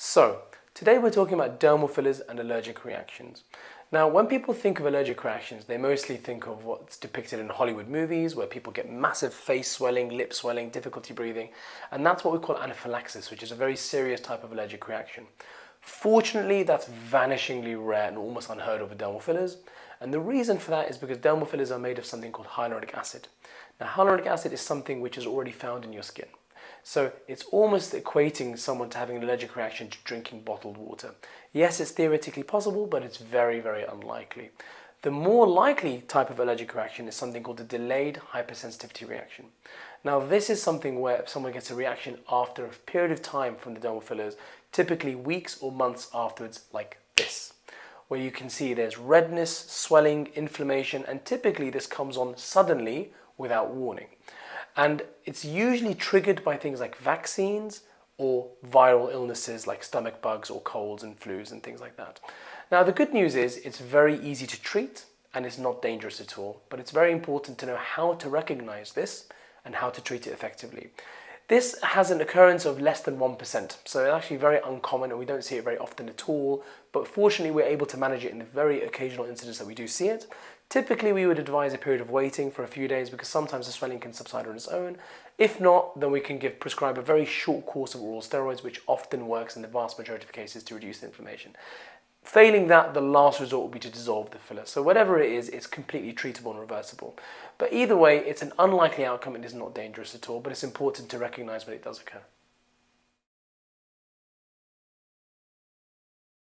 So, today we're talking about dermal fillers and allergic reactions. Now, when people think of allergic reactions, they mostly think of what's depicted in Hollywood movies, where people get massive face swelling, lip swelling, difficulty breathing, and that's what we call anaphylaxis, which is a very serious type of allergic reaction. Fortunately, that's vanishingly rare and almost unheard of with dermal fillers, and the reason for that is because dermal fillers are made of something called hyaluronic acid. Now, hyaluronic acid is something which is already found in your skin. So it's almost equating someone to having an allergic reaction to drinking bottled water. Yes, it's theoretically possible, but it's very, very unlikely. The more likely type of allergic reaction is something called a delayed hypersensitivity reaction. Now, this is something where someone gets a reaction after a period of time from the dermal fillers, typically weeks or months afterwards, like this, where you can see there's redness, swelling, inflammation, and typically this comes on suddenly without warning. And it's usually triggered by things like vaccines or viral illnesses like stomach bugs or colds and flus and things like that. Now, the good news is it's very easy to treat and it's not dangerous at all, but it's very important to know how to recognize this and how to treat it effectively. This has an occurrence of less than 1%, so it's actually very uncommon and we don't see it very often at all, but fortunately we're able to manage it in the very occasional incidents that we do see it. Typically we would advise a period of waiting for a few days because sometimes the swelling can subside on its own. If not, then we can prescribe a very short course of oral steroids, which often works in the vast majority of cases to reduce the inflammation. Failing that, the last resort would be to dissolve the filler. So whatever it is, it's completely treatable and reversible. But either way, it's an unlikely outcome and is not dangerous at all, but it's important to recognize when it does occur.